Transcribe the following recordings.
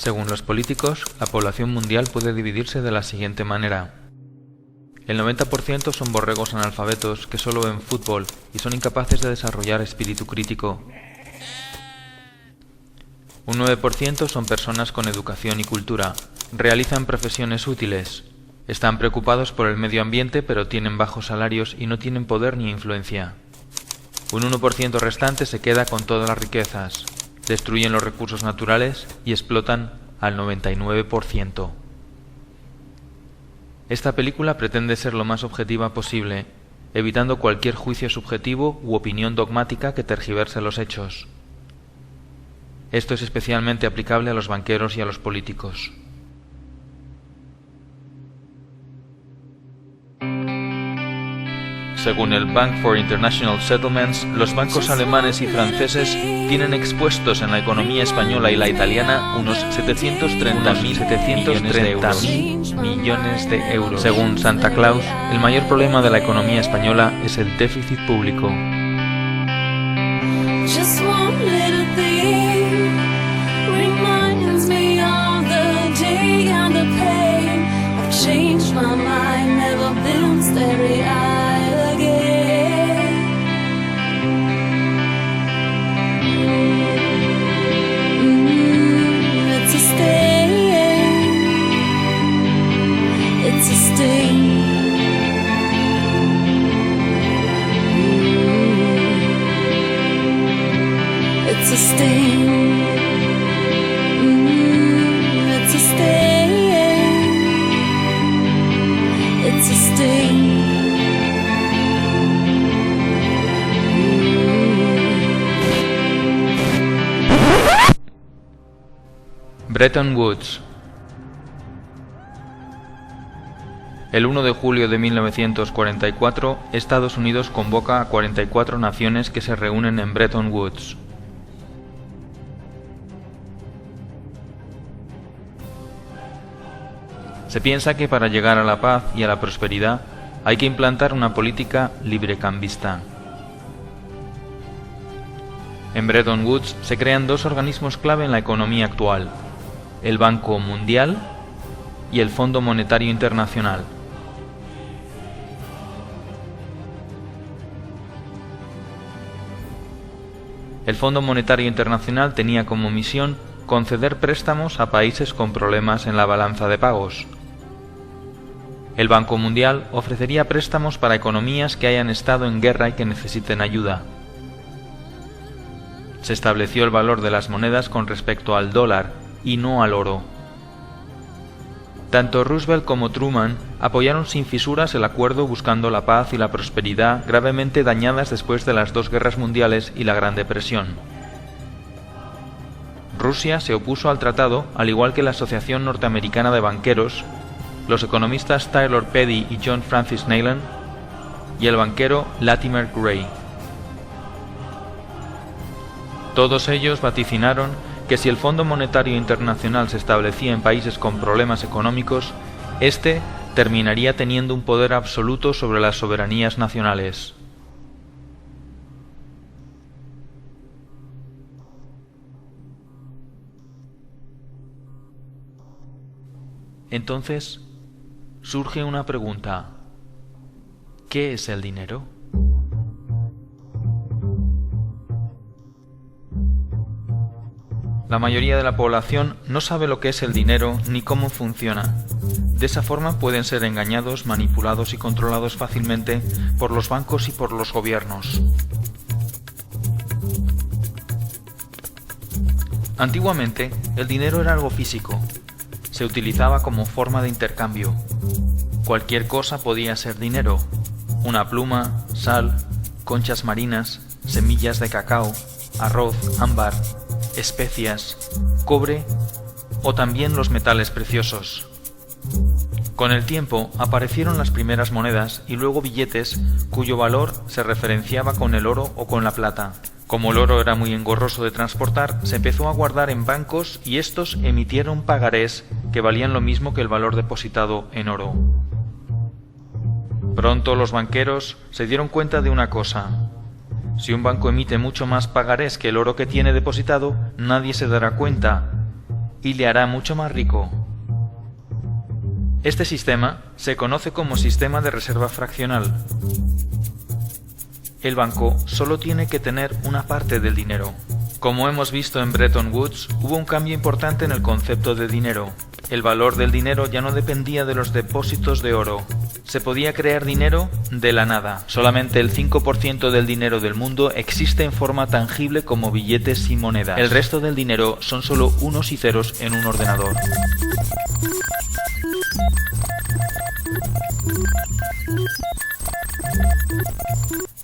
Según los políticos, la población mundial puede dividirse de la siguiente manera. El 90% son borregos analfabetos que solo ven fútbol y son incapaces de desarrollar espíritu crítico. Un 9% son personas con educación y cultura, realizan profesiones útiles, están preocupados por el medio ambiente pero tienen bajos salarios y no tienen poder ni influencia. Un 1% restante se queda con todas las riquezas, destruyen los recursos naturales y explotan al 99%. Esta película pretende ser lo más objetiva posible, evitando cualquier juicio subjetivo u opinión dogmática que tergiverse los hechos. Esto es especialmente aplicable a los banqueros y a los políticos. Según el Bank for International Settlements, los bancos alemanes y franceses tienen expuestos en la economía española y la italiana unos 730.000 millones de euros. Según Santa Claus, el mayor problema de la economía española es el déficit público. Bretton Woods. El 1 de julio de 1944, Estados Unidos convoca a 44 naciones que se reúnen en Bretton Woods. Se piensa que para llegar a la paz y a la prosperidad hay que implantar una política librecambista. En Bretton Woods se crean dos organismos clave en la economía actual: el Banco Mundial y el Fondo Monetario Internacional. El Fondo Monetario Internacional tenía como misión conceder préstamos a países con problemas en la balanza de pagos. El Banco Mundial ofrecería préstamos para economías que hayan estado en guerra y que necesiten ayuda. Se estableció el valor de las monedas con respecto al dólar y no al oro. Tanto Roosevelt como Truman apoyaron sin fisuras el acuerdo buscando la paz y la prosperidad gravemente dañadas después de las dos guerras mundiales y la Gran Depresión. Rusia se opuso al tratado, al igual que la Asociación Norteamericana de Banqueros, los economistas Taylor Petty y John Francis Neyland y el banquero Latimer Gray. Todos ellos vaticinaron que si el Fondo Monetario Internacional se establecía en países con problemas económicos, éste terminaría teniendo un poder absoluto sobre las soberanías nacionales. Entonces, surge una pregunta: ¿qué es el dinero? La mayoría de la población no sabe lo que es el dinero ni cómo funciona. De esa forma pueden ser engañados, manipulados y controlados fácilmente por los bancos y por los gobiernos. Antiguamente, el dinero era algo físico. Se utilizaba como forma de intercambio. Cualquier cosa podía ser dinero: una pluma, sal, conchas marinas, semillas de cacao, arroz, ámbar, especias, cobre o también los metales preciosos. Con el tiempo aparecieron las primeras monedas y luego billetes cuyo valor se referenciaba con el oro o con la plata. Como el oro era muy engorroso de transportar, se empezó a guardar en bancos y estos emitieron pagarés que valían lo mismo que el valor depositado en oro. Pronto los banqueros se dieron cuenta de una cosa: si un banco emite mucho más pagarés que el oro que tiene depositado, nadie se dará cuenta, y le hará mucho más rico. Este sistema se conoce como sistema de reserva fraccional. El banco solo tiene que tener una parte del dinero. Como hemos visto en Bretton Woods, hubo un cambio importante en el concepto de dinero. El valor del dinero ya no dependía de los depósitos de oro. Se podía crear dinero de la nada. Solamente el 5% del dinero del mundo existe en forma tangible como billetes y monedas. El resto del dinero son solo unos y ceros en un ordenador.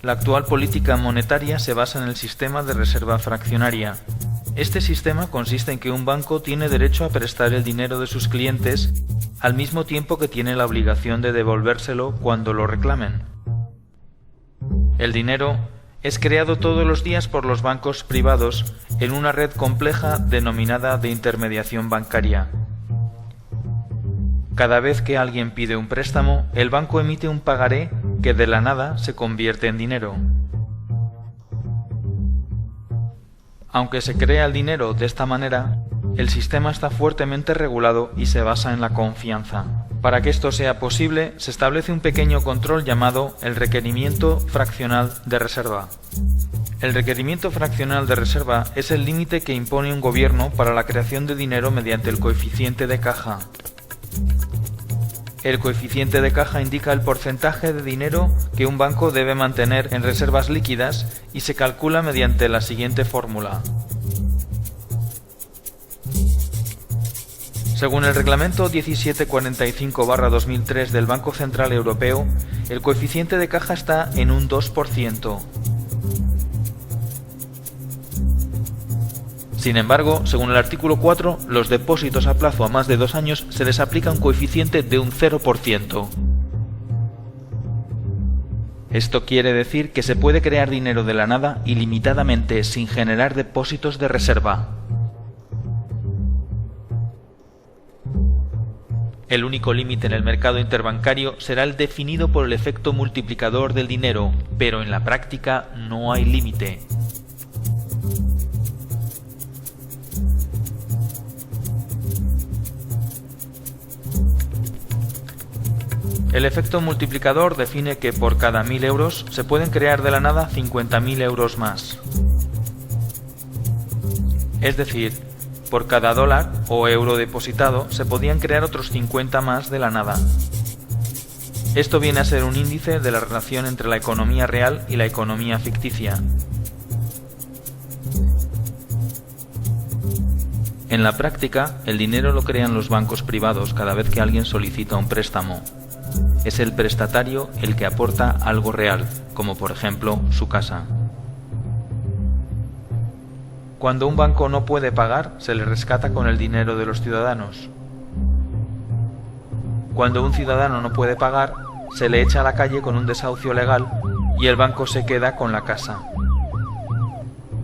La actual política monetaria se basa en el sistema de reserva fraccionaria. Este sistema consiste en que un banco tiene derecho a prestar el dinero de sus clientes al mismo tiempo que tiene la obligación de devolvérselo cuando lo reclamen. El dinero es creado todos los días por los bancos privados en una red compleja denominada de intermediación bancaria. Cada vez que alguien pide un préstamo, el banco emite un pagaré que de la nada se convierte en dinero. Aunque se crea el dinero de esta manera, el sistema está fuertemente regulado y se basa en la confianza. Para que esto sea posible, se establece un pequeño control llamado el requerimiento fraccional de reserva. El requerimiento fraccional de reserva es el límite que impone un gobierno para la creación de dinero mediante el coeficiente de caja. El coeficiente de caja indica el porcentaje de dinero que un banco debe mantener en reservas líquidas y se calcula mediante la siguiente fórmula. Según el reglamento 1745/2003 del Banco Central Europeo, el coeficiente de caja está en un 2%. Sin embargo, según el artículo 4, los depósitos a plazo a más de 2 años se les aplica un coeficiente de un 0%. Esto quiere decir que se puede crear dinero de la nada ilimitadamente sin generar depósitos de reserva. El único límite en el mercado interbancario será el definido por el efecto multiplicador del dinero, pero en la práctica no hay límite. El efecto multiplicador define que por cada 1.000 euros se pueden crear de la nada 50.000 euros más. Es decir, por cada dólar o euro depositado se podían crear otros 50 más de la nada. Esto viene a ser un índice de la relación entre la economía real y la economía ficticia. En la práctica, el dinero lo crean los bancos privados cada vez que alguien solicita un préstamo. Es el prestatario el que aporta algo real, como por ejemplo su casa. Cuando un banco no puede pagar, se le rescata con el dinero de los ciudadanos. Cuando un ciudadano no puede pagar, se le echa a la calle con un desahucio legal y el banco se queda con la casa.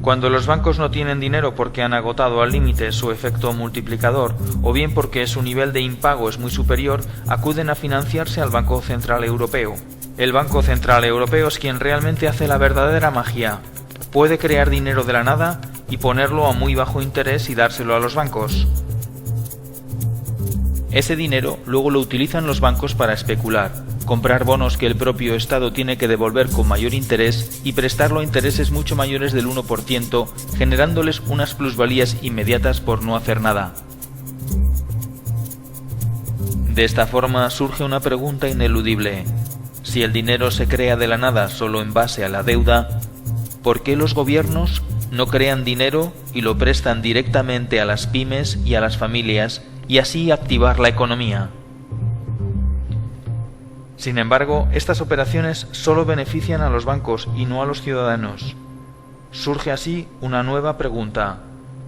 Cuando los bancos no tienen dinero porque han agotado al límite su efecto multiplicador o bien porque su nivel de impago es muy superior, acuden a financiarse al Banco Central Europeo. El Banco Central Europeo es quien realmente hace la verdadera magia. Puede crear dinero de la nada y ponerlo a muy bajo interés y dárselo a los bancos. Ese dinero luego lo utilizan los bancos para especular, comprar bonos que el propio Estado tiene que devolver con mayor interés y prestarlo a intereses mucho mayores del 1%, generándoles unas plusvalías inmediatas por no hacer nada. De esta forma surge una pregunta ineludible. Si el dinero se crea de la nada solo en base a la deuda, ¿por qué los gobiernos no crean dinero y lo prestan directamente a las pymes y a las familias y así activar la economía? Sin embargo, estas operaciones solo benefician a los bancos y no a los ciudadanos. Surge así una nueva pregunta.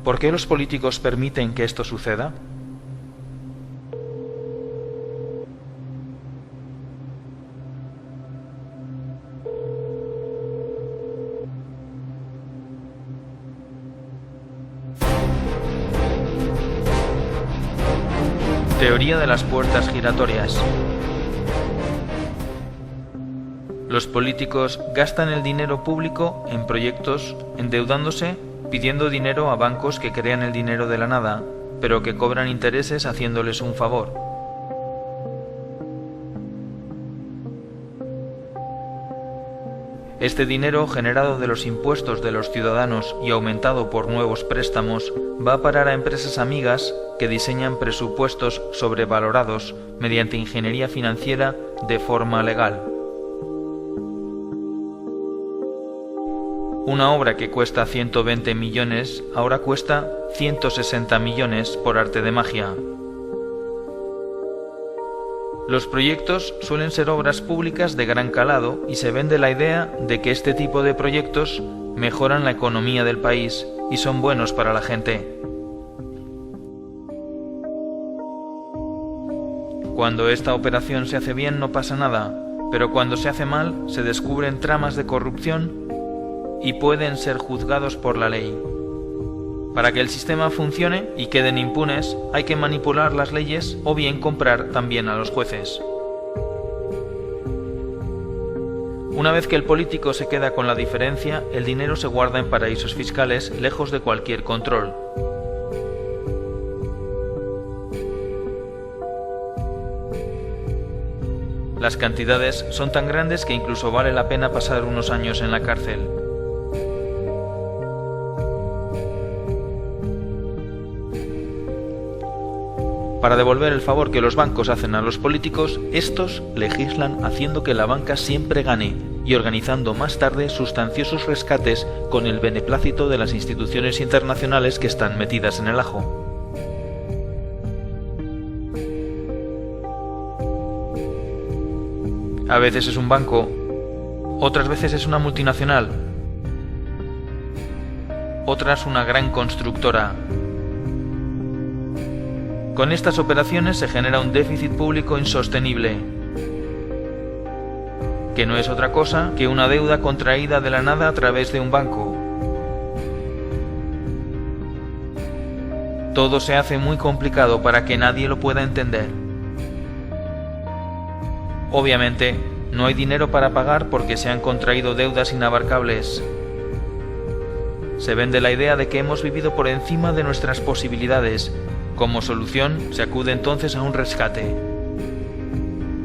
¿Por qué los políticos permiten que esto suceda? Teoría de las puertas giratorias. Los políticos gastan el dinero público en proyectos, endeudándose, pidiendo dinero a bancos que crean el dinero de la nada, pero que cobran intereses haciéndoles un favor. Este dinero, generado de los impuestos de los ciudadanos y aumentado por nuevos préstamos, va a parar a empresas amigas que diseñan presupuestos sobrevalorados mediante ingeniería financiera de forma legal. Una obra que cuesta 120 millones ahora cuesta 160 millones por arte de magia. Los proyectos suelen ser obras públicas de gran calado y se vende la idea de que este tipo de proyectos mejoran la economía del país y son buenos para la gente. Cuando esta operación se hace bien no pasa nada, pero cuando se hace mal se descubren tramas de corrupción y pueden ser juzgados por la ley. Para que el sistema funcione y queden impunes, hay que manipular las leyes o bien comprar también a los jueces. Una vez que el político se queda con la diferencia, el dinero se guarda en paraísos fiscales lejos de cualquier control. Las cantidades son tan grandes que incluso vale la pena pasar unos años en la cárcel. Para devolver el favor que los bancos hacen a los políticos, estos legislan haciendo que la banca siempre gane y organizando más tarde sustanciosos rescates con el beneplácito de las instituciones internacionales que están metidas en el ajo. A veces es un banco, otras veces es una multinacional, otras una gran constructora. Con estas operaciones se genera un déficit público insostenible, que no es otra cosa que una deuda contraída de la nada a través de un banco. Todo se hace muy complicado para que nadie lo pueda entender. Obviamente, no hay dinero para pagar porque se han contraído deudas inabarcables. Se vende la idea de que hemos vivido por encima de nuestras posibilidades. Como solución, se acude entonces a un rescate.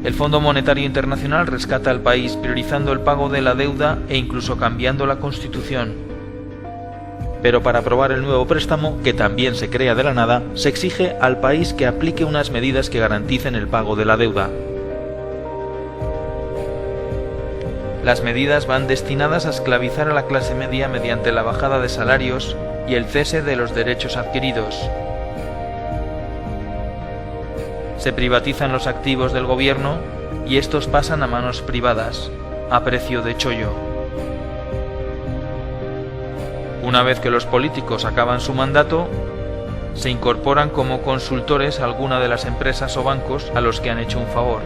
El Fondo Monetario Internacional rescata al país priorizando el pago de la deuda e incluso cambiando la Constitución. Pero para aprobar el nuevo préstamo, que también se crea de la nada, se exige al país que aplique unas medidas que garanticen el pago de la deuda. Las medidas van destinadas a esclavizar a la clase media mediante la bajada de salarios y el cese de los derechos adquiridos. Se privatizan los activos del gobierno y estos pasan a manos privadas, a precio de chollo. Una vez que los políticos acaban su mandato, se incorporan como consultores a alguna de las empresas o bancos a los que han hecho un favor.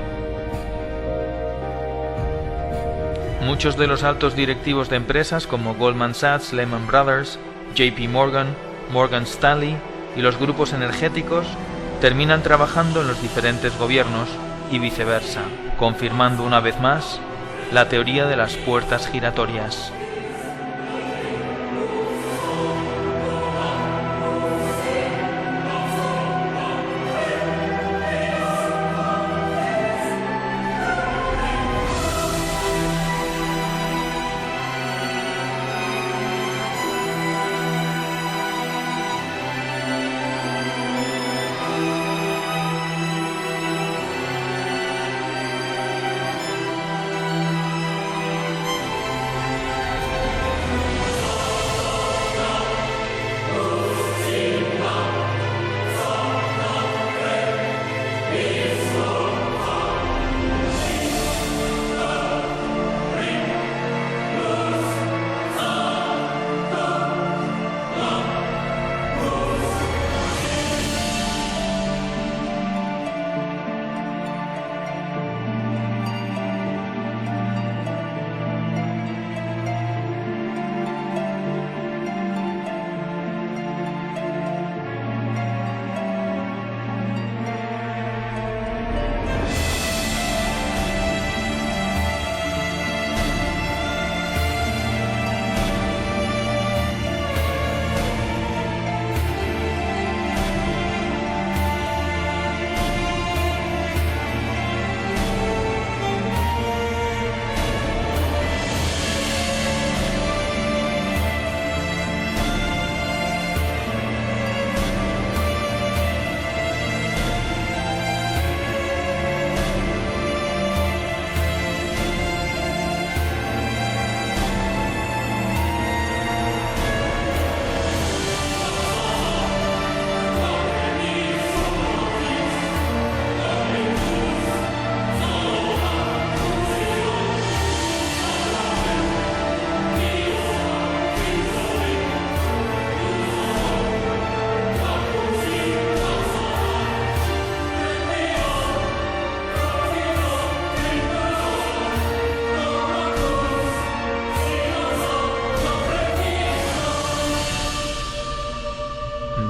Muchos de los altos directivos de empresas como Goldman Sachs, Lehman Brothers, JP Morgan, Morgan Stanley y los grupos energéticos terminan trabajando en los diferentes gobiernos y viceversa, confirmando una vez más la teoría de las puertas giratorias.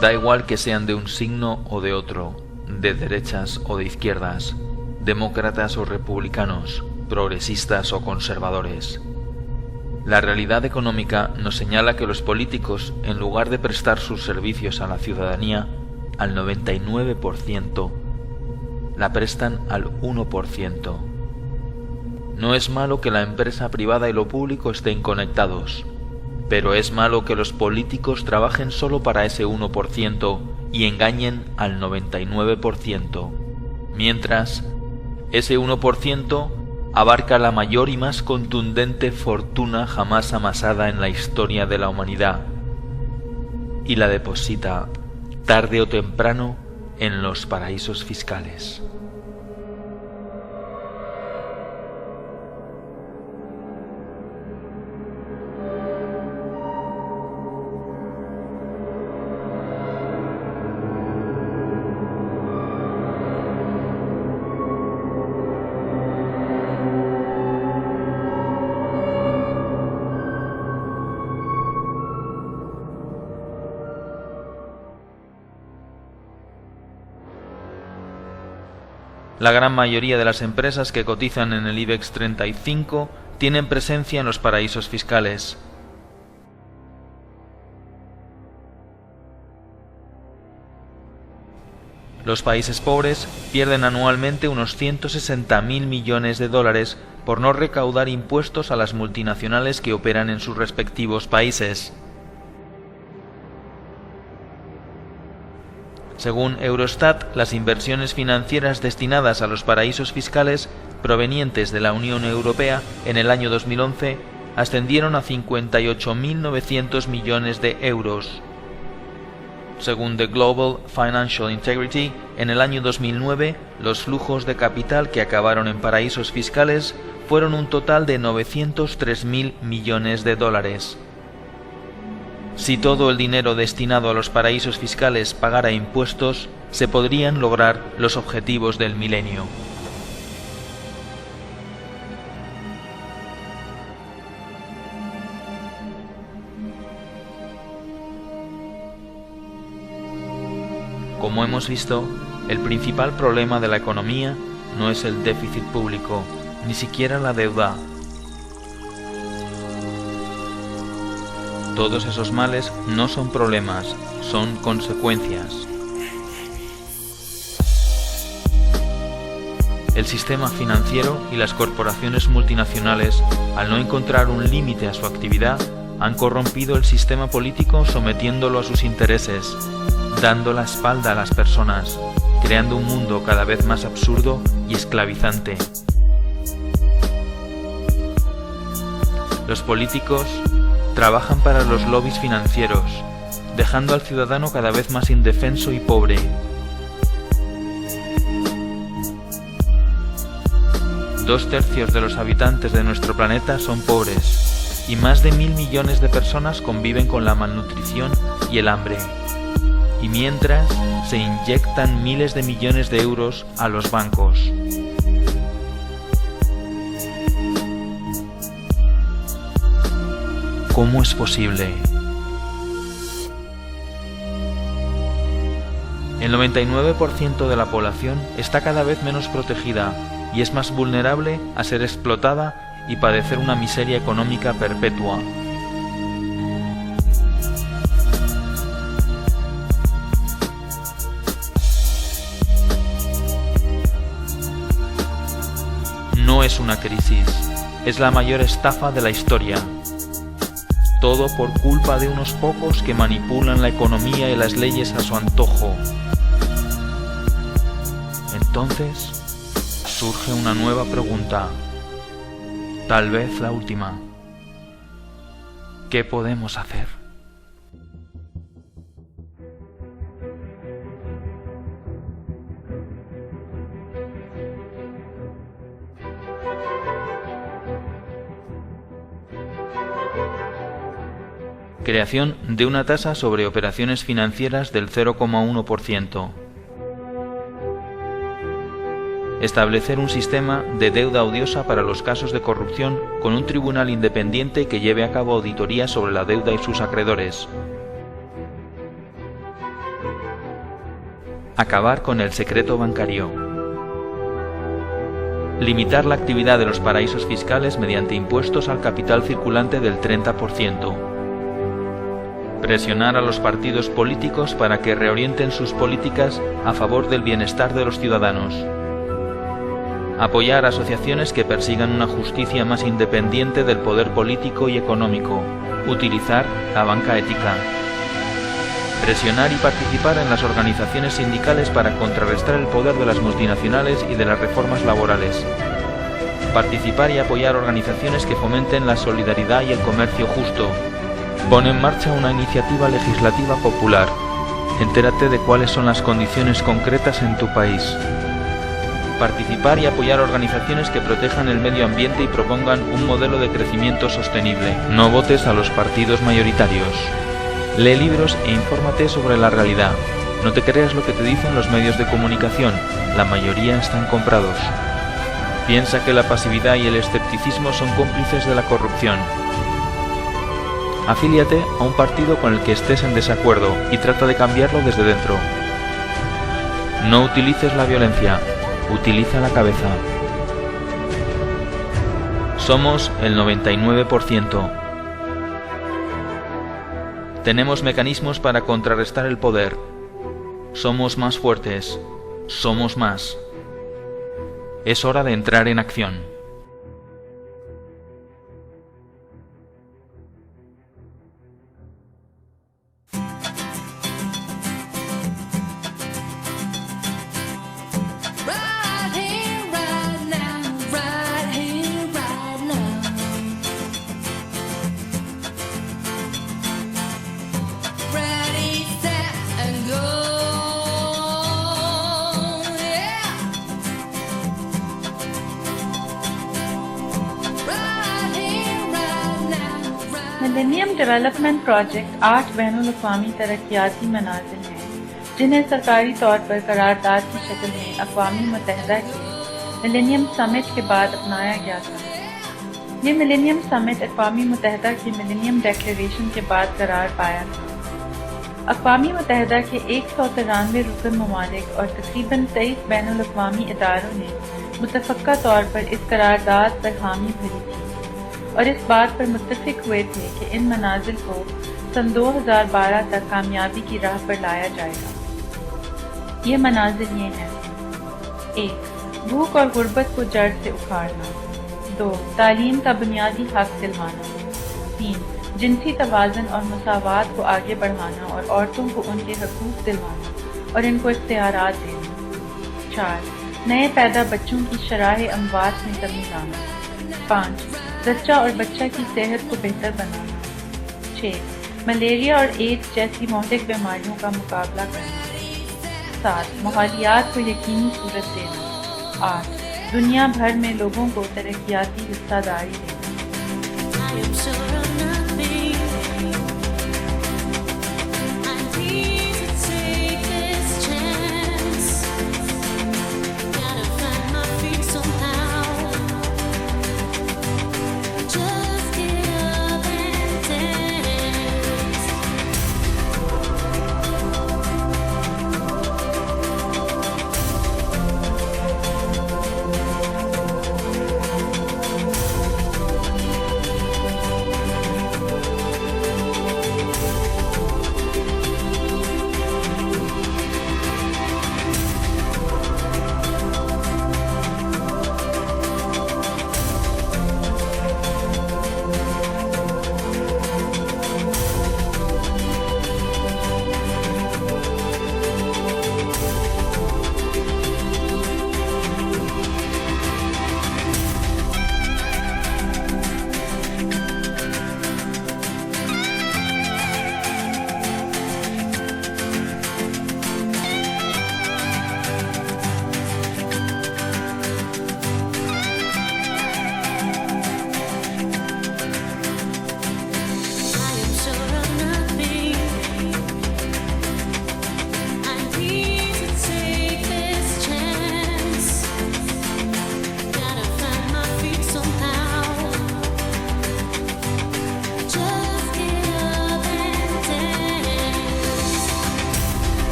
Da igual que sean de un signo o de otro, de derechas o de izquierdas, demócratas o republicanos, progresistas o conservadores. La realidad económica nos señala que los políticos, en lugar de prestar sus servicios a la ciudadanía, al 99%, la prestan al 1%. No es malo que la empresa privada y lo público estén conectados, pero es malo que los políticos trabajen solo para ese 1% y engañen al 99%, mientras ese 1% abarca la mayor y más contundente fortuna jamás amasada en la historia de la humanidad y la deposita, tarde o temprano, en los paraísos fiscales. La gran mayoría de las empresas que cotizan en el IBEX 35 tienen presencia en los paraísos fiscales. Los países pobres pierden anualmente unos 160.000 millones de dólares por no recaudar impuestos a las multinacionales que operan en sus respectivos países. Según Eurostat, las inversiones financieras destinadas a los paraísos fiscales provenientes de la Unión Europea en el año 2011 ascendieron a 58.900 millones de euros. Según The Global Financial Integrity, en el año 2009, los flujos de capital que acabaron en paraísos fiscales fueron un total de 903.000 millones de dólares. Si todo el dinero destinado a los paraísos fiscales pagara impuestos, se podrían lograr los objetivos del milenio. Como hemos visto, el principal problema de la economía no es el déficit público, ni siquiera la deuda. Todos esos males no son problemas, son consecuencias. El sistema financiero y las corporaciones multinacionales, al no encontrar un límite a su actividad, han corrompido el sistema político sometiéndolo a sus intereses, dando la espalda a las personas, creando un mundo cada vez más absurdo y esclavizante. Los políticos trabajan para los lobbies financieros, dejando al ciudadano cada vez más indefenso y pobre. Dos tercios de los habitantes de nuestro planeta son pobres, y más de 1.000 millones de personas conviven con la malnutrición y el hambre. Y mientras, se inyectan miles de millones de euros a los bancos. ¿Cómo es posible? El 99% de la población está cada vez menos protegida y es más vulnerable a ser explotada y padecer una miseria económica perpetua. No es una crisis, es la mayor estafa de la historia. Todo por culpa de unos pocos que manipulan la economía y las leyes a su antojo. Entonces, surge una nueva pregunta, tal vez la última. ¿Qué podemos hacer? Creación de una tasa sobre operaciones financieras del 0,1%. Establecer un sistema de deuda odiosa para los casos de corrupción con un tribunal independiente que lleve a cabo auditoría sobre la deuda y sus acreedores. Acabar con el secreto bancario. Limitar la actividad de los paraísos fiscales mediante impuestos al capital circulante del 30%. Presionar a los partidos políticos para que reorienten sus políticas a favor del bienestar de los ciudadanos. Apoyar asociaciones que persigan una justicia más independiente del poder político y económico. Utilizar la banca ética. Presionar y participar en las organizaciones sindicales para contrarrestar el poder de las multinacionales y de las reformas laborales. Participar y apoyar organizaciones que fomenten la solidaridad y el comercio justo. Pon en marcha una iniciativa legislativa popular. Entérate de cuáles son las condiciones concretas en tu país. Participar y apoyar organizaciones que protejan el medio ambiente y propongan un modelo de crecimiento sostenible. No votes a los partidos mayoritarios. Lee libros e infórmate sobre la realidad. No te creas lo que te dicen los medios de comunicación, la mayoría están comprados. Piensa que la pasividad y el escepticismo son cómplices de la corrupción. Afíliate a un partido con el que estés en desacuerdo y trata de cambiarlo desde dentro. No utilices la violencia, utiliza la cabeza. Somos el 99%. Tenemos mecanismos para contrarrestar el poder. Somos más fuertes. Somos más. Es hora de entrar en acción. Millennium development project 8 बैनुल-अक़वामी तरक्याती मनाज़िल हैं जिन्हें सरकारी तौर पर करारदाद की शक्ल में अक़वाम मुत्तहिदा के मिलेनियम समिट के बाद अपनाया गया था। ये मिलेनियम समिट अक़वाम मुत्तहिदा की मिलेनियम डिक्लेरेशन के बाद करार पाया था। अक़वाम मुत्तहिदा के 193 रुकन ममालिक और तकरीबन 23 बैनुल-अक़वामी इदारों ने मुतफ़क्का तौर पर इस करारदाद पर हामी भरी थी और इस बात पर मुत्तफ़िक हुए थे कि इन मनाज़िल को सन 2012 तक कामयाबी की राह पर लाया जाएगा। ये मनाज़िल ये हैं: 1. भूख और गुर्बत को जड़ से उखाड़ना। 2. तालीम का बुनियादी हक़ दिलवाना। 3. जिनसी तवाज़ुन और मसावात को आगे बढ़ाना और औरतों को उनके हकूक़ दिलवाना और इनको इख्तियारात देना। 4. नए पैदा बच्चों की शराह अमवात में कमी लाना। 5. जच्चा और बच्चा की सेहत को बेहतर बनाना। 6. मलेरिया और एड्स जैसी मौलिक बीमारियों का मुकाबला करना। 7. माहौलियात को यकीनी सूरत देना। 8. दुनिया भर में लोगों को तरक्याती हिस्सादारी देना।